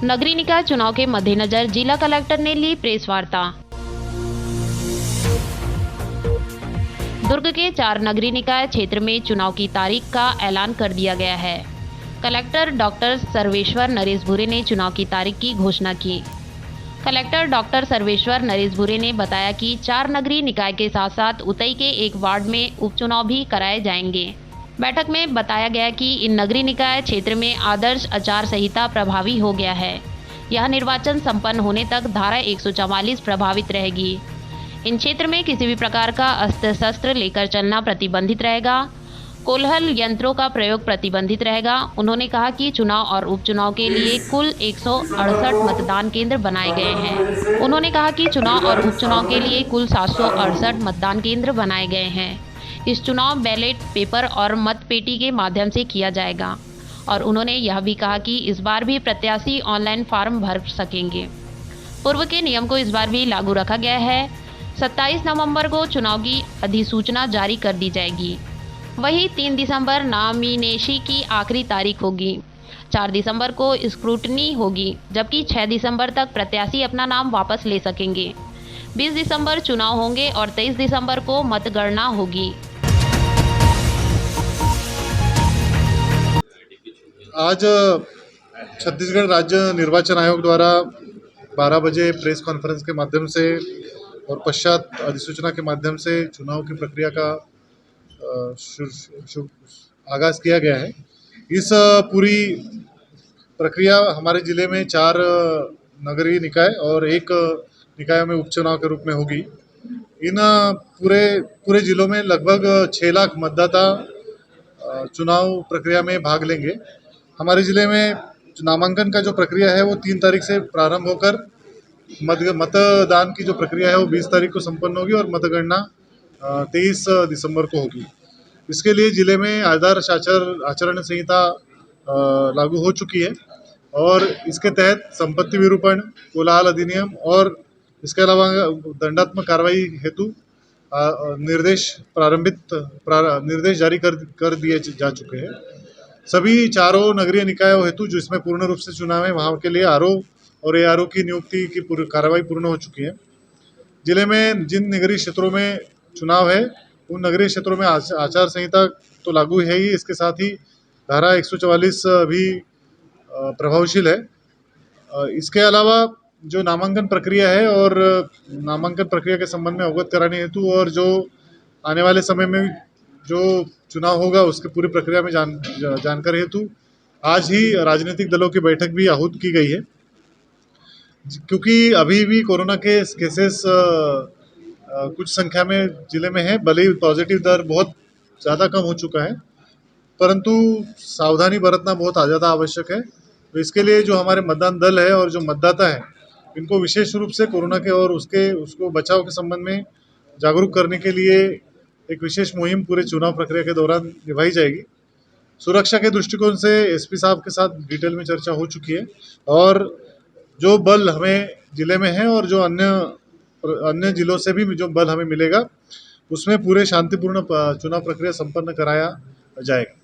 नगरीय निकाय चुनाव के मद्देनजर जिला कलेक्टर ने ली प्रेस वार्ता। दुर्ग के 4 नगरीय निकाय क्षेत्र में चुनाव की तारीख का ऐलान कर दिया गया है। कलेक्टर डॉक्टर सर्वेश्वर नरेश भूरे ने चुनाव की तारीख की घोषणा की। कलेक्टर डॉक्टर सर्वेश्वर नरेश भूरे ने बताया कि 4 नगरीय निकाय के साथ साथ उतई के एक वार्ड में उपचुनाव भी कराए जाएंगे। बैठक में बताया गया कि इन नगरीय निकाय क्षेत्र में आदर्श आचार संहिता प्रभावी हो गया है। यह निर्वाचन संपन्न होने तक धारा 144 प्रभावित रहेगी। इन क्षेत्र में किसी भी प्रकार का अस्त्र शस्त्र लेकर चलना प्रतिबंधित रहेगा। कोलाहल यंत्रों का प्रयोग प्रतिबंधित रहेगा। उन्होंने कहा कि चुनाव और उपचुनाव के लिए कुल 168 मतदान केंद्र बनाए गए हैं। उन्होंने कहा कि चुनाव और उपचुनाव के लिए कुल 768 मतदान केंद्र बनाए गए हैं। इस चुनाव बैलेट पेपर और मत पेटी के माध्यम से किया जाएगा। और उन्होंने यह भी कहा कि इस बार भी प्रत्याशी ऑनलाइन फॉर्म भर सकेंगे। पूर्व के नियम को इस बार भी लागू रखा गया है। 27 नवंबर को चुनाव की अधिसूचना जारी कर दी जाएगी। वहीं 3 दिसंबर नॉमिनेशन की आखिरी तारीख होगी। 4 दिसंबर को स्क्रूटनी होगी, जबकि 6 दिसंबर तक प्रत्याशी अपना नाम वापस ले सकेंगे। 20 दिसंबर चुनाव होंगे और 23 दिसंबर को मतगणना होगी। आज छत्तीसगढ़ राज्य निर्वाचन आयोग द्वारा 12 बजे प्रेस कॉन्फ्रेंस के माध्यम से और पश्चात अधिसूचना के माध्यम से चुनाव की प्रक्रिया का आगाज किया गया है। इस पूरी प्रक्रिया हमारे जिले में 4 नगरीय निकाय और 1 निकाय में उपचुनाव के रूप में होगी। इन पूरे जिलों में लगभग 6 लाख मतदाता चुनाव प्रक्रिया में भाग लेंगे। हमारे जिले में नामांकन का जो प्रक्रिया है वो 3 तारीख से प्रारंभ होकर मतदान की जो प्रक्रिया है वो 20 तारीख को संपन्न होगी और मतगणना 23 दिसंबर को होगी। इसके लिए जिले में आदर्श आचरण संहिता लागू हो चुकी है और इसके तहत संपत्ति विरूपण, कोलाहल अधिनियम और इसके अलावा दंडात्मक कार्रवाई हेतु निर्देश जारी कर दिए जा चुके हैं। सभी 4 नगरीय निकायों हेतु जो इसमें पूर्ण रूप से चुनाव है वहाँ के लिए आरओ और एआरओ की नियुक्ति की कार्रवाई पूर्ण हो चुकी है। जिले में जिन नगरीय क्षेत्रों में चुनाव है उन नगरीय क्षेत्रों में आचार संहिता तो लागू है ही, इसके साथ ही धारा 144 भी प्रभावशील है। इसके अलावा जो नामांकन प्रक्रिया है और नामांकन प्रक्रिया के संबंध में अवगत कराने हेतु और जो आने वाले समय में जो चुनाव होगा उसकी पूरी प्रक्रिया में जानकारी हेतु आज ही राजनीतिक दलों की बैठक भी आहूत की गई है। क्योंकि अभी भी कोरोना के केसेस कुछ संख्या में जिले में है, भले ही पॉजिटिव दर बहुत ज़्यादा कम हो चुका है, परंतु सावधानी बरतना बहुत ज़्यादा आवश्यक है। तो इसके लिए जो हमारे मतदान दल है और जो मतदाता है इनको विशेष रूप से कोरोना के और उसको बचाव के संबंध में जागरूक करने के लिए एक विशेष मुहिम पूरे चुनाव प्रक्रिया के दौरान निभाई जाएगी। सुरक्षा के दृष्टिकोण से एसपी साहब के साथ डिटेल में चर्चा हो चुकी है और जो बल हमें जिले में है और जो अन्य जिलों से भी जो बल हमें मिलेगा उसमें पूरे शांतिपूर्ण चुनाव प्रक्रिया संपन्न कराया जाएगा।